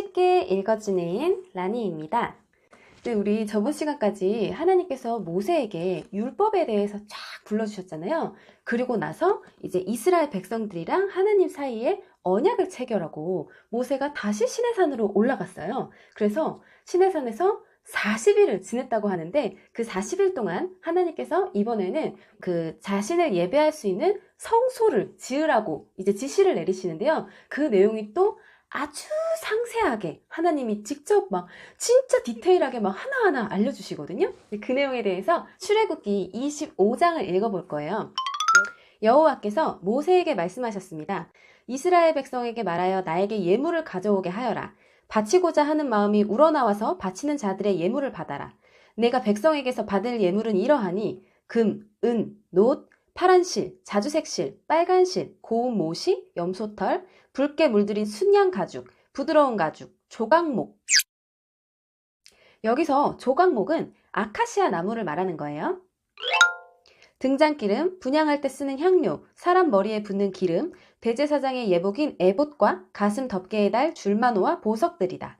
쉽게 읽어주는 라니입니다. 네, 우리 저번 시간까지 하나님께서 모세에게 율법에 대해서 쫙 불러주셨잖아요. 그리고 나서 이제 이스라엘 백성들이랑 하나님 사이에 언약을 체결하고 모세가 다시 시내산으로 올라갔어요. 그래서 시내산에서 40일을 지냈다고 하는데 그 40일 동안 하나님께서 이번에는 그 자신을 예배할 수 있는 성소를 지으라고 이제 지시를 내리시는데요. 그 내용이 또 아주 상세하게 하나님이 직접 막 진짜 디테일하게 막 하나하나 알려주시거든요. 그 내용에 대해서 출애굽기 25장을 읽어볼 거예요. 여호와께서 모세에게 말씀하셨습니다. 이스라엘 백성에게 말하여 나에게 예물을 가져오게 하여라. 바치고자 하는 마음이 우러나와서 바치는 자들의 예물을 받아라. 내가 백성에게서 받을 예물은 이러하니 금, 은, 놋, 파란 실, 자주색 실, 빨간 실, 고운 모시, 염소털, 붉게 물들인 순양 가죽, 부드러운 가죽, 조각목. 여기서 조각목은 아카시아 나무를 말하는 거예요. 등잔기름, 분향할 때 쓰는 향료, 사람 머리에 붓는 기름, 대제사장의 예복인 에봇과 가슴 덮개에 달 줄마노와 보석들이다.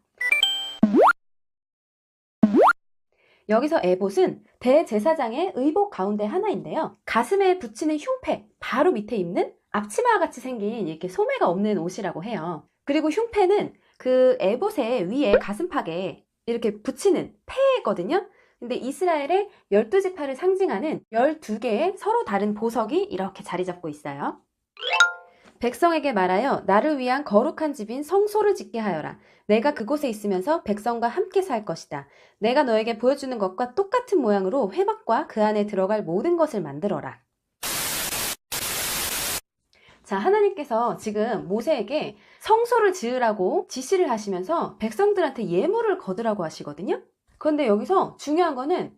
여기서 에봇은 대제사장의 의복 가운데 하나인데요. 가슴에 붙이는 흉패, 바로 밑에 입는 앞치마와 같이 생긴 이렇게 소매가 없는 옷이라고 해요. 그리고 흉패는 그 에봇의 위에 가슴팍에 이렇게 붙이는 패거든요. 근데 이스라엘의 12지파를 상징하는 12개의 서로 다른 보석이 이렇게 자리 잡고 있어요. 백성에게 말하여 나를 위한 거룩한 집인 성소를 짓게 하여라. 내가 그곳에 있으면서 백성과 함께 살 것이다. 내가 너에게 보여주는 것과 똑같은 모양으로 회막과 그 안에 들어갈 모든 것을 만들어라. 자, 하나님께서 지금 모세에게 성소를 지으라고 지시를 하시면서 백성들한테 예물을 거두라고 하시거든요. 그런데 여기서 중요한 거는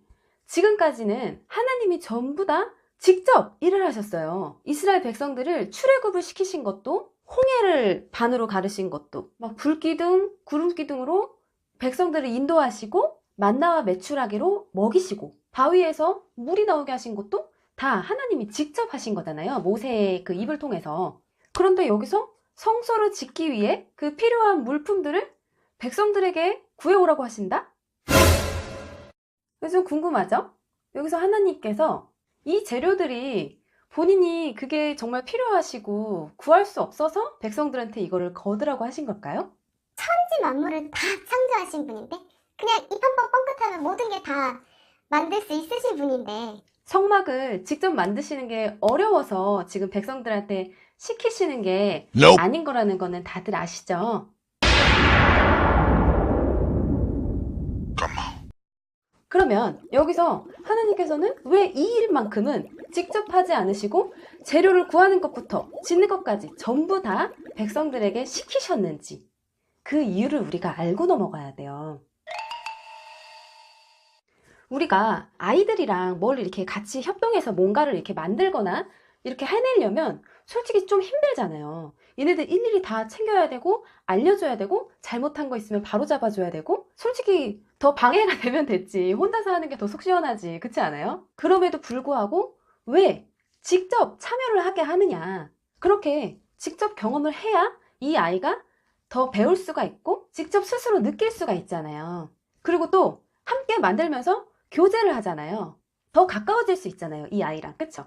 지금까지는 하나님이 전부 다 직접 일을 하셨어요. 이스라엘 백성들을 출애굽을 시키신 것도, 홍해를 반으로 가르신 것도, 막 불기둥, 구름기둥으로 백성들을 인도하시고 만나와 메추라기로 먹이시고 바위에서 물이 나오게 하신 것도 다 하나님이 직접 하신 거잖아요. 모세의 그 입을 통해서. 그런데 여기서 성소를 짓기 위해 그 필요한 물품들을 백성들에게 구해오라고 하신다? 그래서 좀 궁금하죠? 여기서 하나님께서 이 재료들이 본인이 그게 정말 필요하시고 구할 수 없어서 백성들한테 이거를 거두라고 하신 걸까요? 천지 만물을 다 창조하신 분인데 그냥 입 한 번 뻥끗하면 모든 게 다 만들 수 있으신 분인데 성막을 직접 만드시는 게 어려워서 지금 백성들한테 시키시는 게 아닌 거라는 거는 다들 아시죠? 그러면 여기서 하나님께서는 왜 이 일만큼은 직접 하지 않으시고 재료를 구하는 것부터 짓는 것까지 전부 다 백성들에게 시키셨는지 그 이유를 우리가 알고 넘어가야 돼요. 우리가 아이들이랑 뭘 이렇게 같이 협동해서 뭔가를 이렇게 만들거나 이렇게 해내려면 솔직히 좀 힘들잖아요. 얘네들 일일이 다 챙겨야 되고 알려줘야 되고 잘못한 거 있으면 바로 잡아줘야 되고 솔직히 더 방해가 되면 됐지. 혼자서 하는 게 더 속 시원하지. 그렇지 않아요? 그럼에도 불구하고 왜 직접 참여를 하게 하느냐. 그렇게 직접 경험을 해야 이 아이가 더 배울 수가 있고 직접 스스로 느낄 수가 있잖아요. 그리고 또 함께 만들면서 교제를 하잖아요. 더 가까워질 수 있잖아요. 이 아이랑. 그쵸?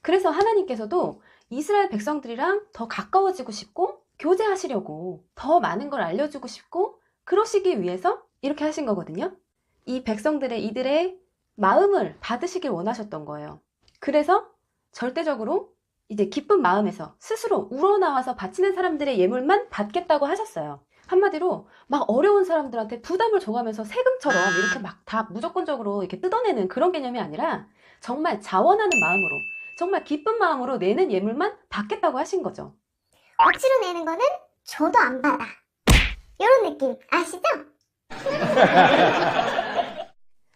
그래서 하나님께서도 이스라엘 백성들이랑 더 가까워지고 싶고 교제하시려고 더 많은 걸 알려주고 싶고 그러시기 위해서 이렇게 하신 거거든요. 이 백성들의 이들의 마음을 받으시길 원하셨던 거예요. 그래서 절대적으로 이제 기쁜 마음에서 스스로 우러나와서 바치는 사람들의 예물만 받겠다고 하셨어요. 한마디로 막 어려운 사람들한테 부담을 줘가면서 세금처럼 이렇게 막 다 무조건적으로 이렇게 뜯어내는 그런 개념이 아니라 정말 자원하는 마음으로 정말 기쁜 마음으로 내는 예물만 받겠다고 하신 거죠. 억지로 내는 거는 줘도 안 받아. 이런 느낌 아시죠?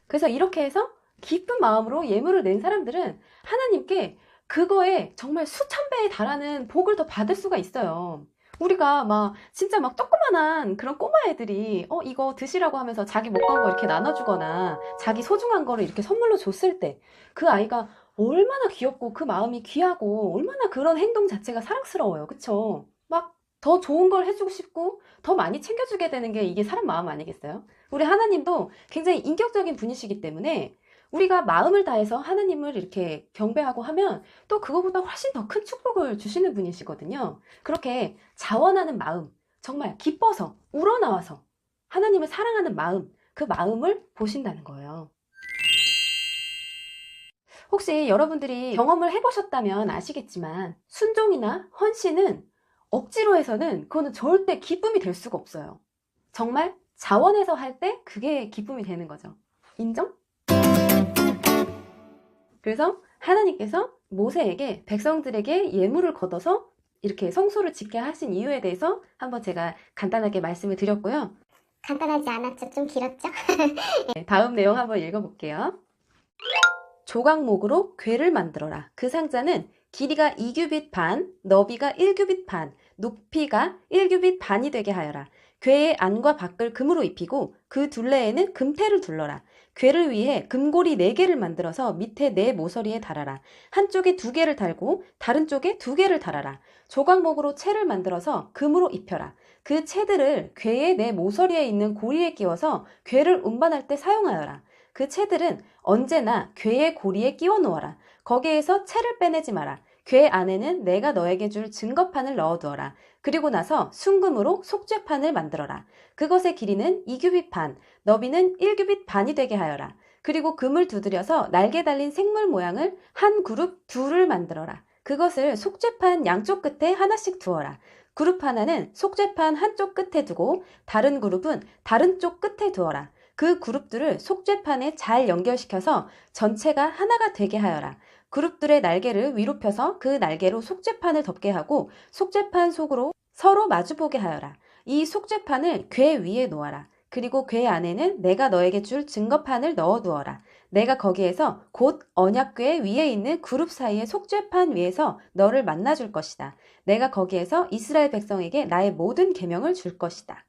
그래서 이렇게 해서 기쁜 마음으로 예물을 낸 사람들은 하나님께 그거에 정말 수천 배에 달하는 복을 더 받을 수가 있어요. 우리가 막 진짜 막 조그만한 그런 꼬마 애들이 이거 드시라고 하면서 자기 먹던 거 이렇게 나눠주거나 자기 소중한 거를 이렇게 선물로 줬을 때 그 아이가 얼마나 귀엽고 그 마음이 귀하고 얼마나 그런 행동 자체가 사랑스러워요. 그쵸? 막 더 좋은 걸 해주고 싶고 더 많이 챙겨주게 되는 게 이게 사람 마음 아니겠어요? 우리 하나님도 굉장히 인격적인 분이시기 때문에 우리가 마음을 다해서 하나님을 이렇게 경배하고 하면 또 그거보다 훨씬 더 큰 축복을 주시는 분이시거든요. 그렇게 자원하는 마음, 정말 기뻐서 우러나와서 하나님을 사랑하는 마음, 그 마음을 보신다는 거예요. 혹시 여러분들이 경험을 해보셨다면 아시겠지만 순종이나 헌신은 억지로 해서는 그거는 절대 기쁨이 될 수가 없어요. 정말 자원해서 할 때 그게 기쁨이 되는 거죠. 인정? 그래서 하나님께서 모세에게 백성들에게 예물을 걷어서 이렇게 성소를 짓게 하신 이유에 대해서 한번 제가 간단하게 말씀을 드렸고요. 간단하지 않았죠? 좀 길었죠? 네, 다음 내용 한번 읽어볼게요. 조각목으로 궤를 만들어라. 그 상자는 길이가 2규빗 반, 너비가 1규빗 반, 높이가 1규빗 반이 되게 하여라. 궤의 안과 밖을 금으로 입히고 그 둘레에는 금테를 둘러라. 궤를 위해 금고리 4개를 만들어서 밑에 4 모서리에 달아라. 한쪽에 2개를 달고 다른 쪽에 2개를 달아라. 조각목으로 채를 만들어서 금으로 입혀라. 그 채들을 궤의 4 모서리에 있는 고리에 끼워서 궤를 운반할 때 사용하여라. 그 채들은 언제나 궤의 고리에 끼워 놓아라. 거기에서 채를 빼내지 마라. 궤 안에는 내가 너에게 줄 증거판을 넣어두어라. 그리고 나서 순금으로 속죄판을 만들어라. 그것의 길이는 2규빗 반, 너비는 1규빗 반이 되게 하여라. 그리고 금을 두드려서 날개 달린 생물 모양을 한 그룹 둘을 만들어라. 그것을 속죄판 양쪽 끝에 하나씩 두어라. 그룹 하나는 속죄판 한쪽 끝에 두고 다른 그룹은 다른 쪽 끝에 두어라. 그 그룹들을 속죄판에 잘 연결시켜서 전체가 하나가 되게 하여라. 그룹들의 날개를 위로 펴서 그 날개로 속죄판을 덮게 하고 속죄판 속으로 서로 마주보게 하여라. 이 속죄판을 궤 위에 놓아라. 그리고 궤 안에는 내가 너에게 줄 증거판을 넣어두어라. 내가 거기에서 곧 언약궤 위에 있는 그룹 사이의 속죄판 위에서 너를 만나줄 것이다. 내가 거기에서 이스라엘 백성에게 나의 모든 계명을 줄 것이다.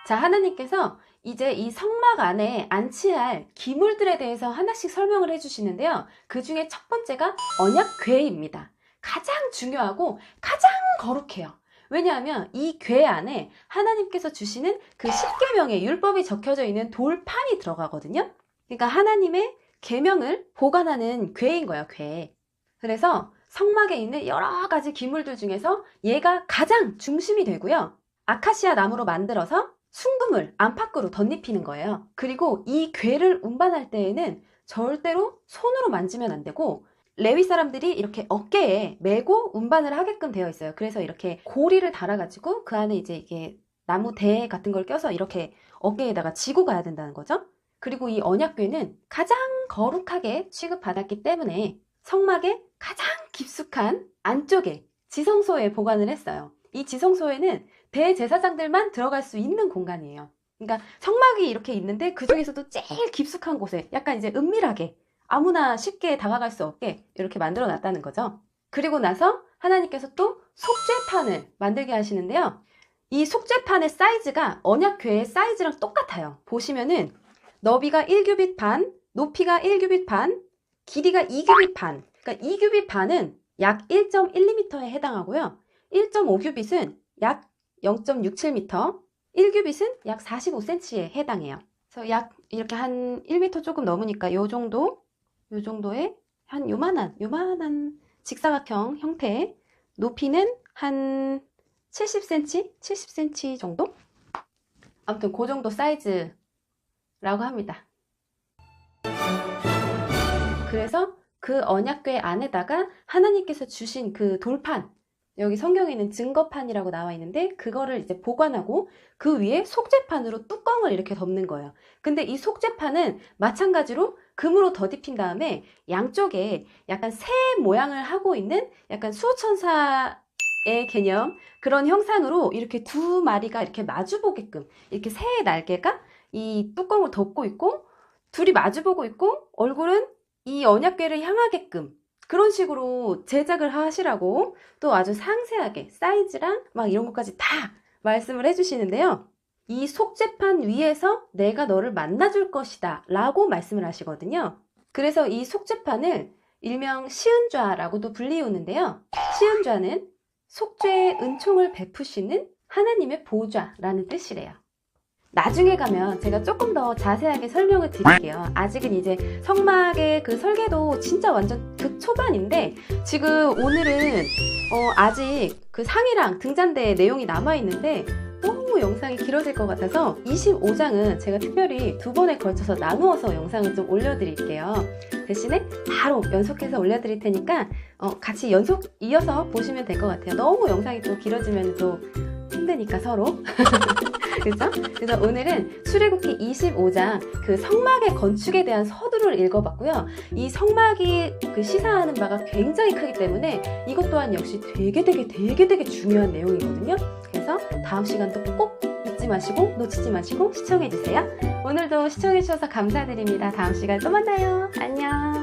자, 하나님께서 이제 이 성막 안에 안치할 기물들에 대해서 하나씩 설명을 해주시는데요. 그 중에 첫 번째가 언약궤입니다. 가장 중요하고 가장 거룩해요. 왜냐하면 이 궤 안에 하나님께서 주시는 그 10계명의 율법이 적혀져 있는 돌판이 들어가거든요. 그러니까 하나님의 계명을 보관하는 궤인 거예요, 궤. 그래서 성막에 있는 여러 가지 기물들 중에서 얘가 가장 중심이 되고요. 아카시아 나무로 만들어서 순금을 안팎으로 덧입히는 거예요. 그리고 이 궤를 운반할 때에는 절대로 손으로 만지면 안 되고 레위 사람들이 이렇게 어깨에 메고 운반을 하게끔 되어 있어요. 그래서 이렇게 고리를 달아가지고 그 안에 이제 이게 나무 대 같은 걸 껴서 이렇게 어깨에다가 지고 가야 된다는 거죠. 그리고 이 언약궤는 가장 거룩하게 취급받았기 때문에 성막의 가장 깊숙한 안쪽에 지성소에 보관을 했어요. 이 지성소에는 대제사장들만 들어갈 수 있는 공간이에요. 그러니까 성막이 이렇게 있는데 그 중에서도 제일 깊숙한 곳에 약간 이제 은밀하게 아무나 쉽게 다가갈 수 없게 이렇게 만들어 놨다는 거죠. 그리고 나서 하나님께서 또 속죄판을 만들게 하시는데요. 이 속죄판의 사이즈가 언약궤의 사이즈랑 똑같아요. 보시면은 너비가 1규빗 반, 높이가 1규빗 반, 길이가 2규빗 반. 그러니까 2규빗 반은 약 1.12m에 해당하고요. 1.5규빗은 약 0.67m, 1규빗은 약 45cm에 해당해요. 그래서 약 이렇게 한 1m 조금 넘으니까 요 정도의 한 요만한 직사각형 형태의 높이는 한 70cm 정도? 아무튼 그 정도 사이즈라고 합니다. 그래서 그 언약궤 안에다가 하나님께서 주신 그 돌판, 여기 성경에는 증거판이라고 나와 있는데 그거를 이제 보관하고 그 위에 속죄판으로 뚜껑을 이렇게 덮는 거예요. 근데 이 속죄판은 마찬가지로 금으로 덧입힌 다음에 양쪽에 약간 새 모양을 하고 있는 약간 수호천사의 개념, 그런 형상으로 이렇게 두 마리가 이렇게 마주보게끔 이렇게 새의 날개가 이 뚜껑을 덮고 있고 둘이 마주보고 있고 얼굴은 이 언약궤를 향하게끔 그런 식으로 제작을 하시라고 또 아주 상세하게 사이즈랑 막 이런 것까지 다 말씀을 해주시는데요. 이 속죄판 위에서 내가 너를 만나줄 것이다 라고 말씀을 하시거든요. 그래서 이 속죄판을 일명 시은좌라고도 불리우는데요. 시은좌는 속죄의 은총을 베푸시는 하나님의 보좌라는 뜻이래요. 나중에 가면 제가 조금 더 자세하게 설명을 드릴게요. 아직은 이제 성막의 그 설계도 진짜 완전 극초반인데, 지금 오늘은 아직 그 상이랑 등잔대 내용이 남아있는데 너무 영상이 길어질 것 같아서 25장은 제가 특별히 2번에 걸쳐서 나누어서 영상을 좀 올려드릴게요. 대신에 바로 연속해서 올려드릴 테니까 같이 연속 이어서 보시면 될 것 같아요. 너무 영상이 또 길어지면 또 힘드니까 서로. 그죠? 그래서 오늘은 출애굽기 25장 그 성막의 건축에 대한 서두를 읽어봤고요. 이 성막이 그 시사하는 바가 굉장히 크기 때문에 이것 또한 역시 되게 중요한 내용이거든요. 그래서 다음 시간도 꼭 잊지 마시고 놓치지 마시고 시청해주세요. 오늘도 시청해주셔서 감사드립니다. 다음 시간에 또 만나요. 안녕.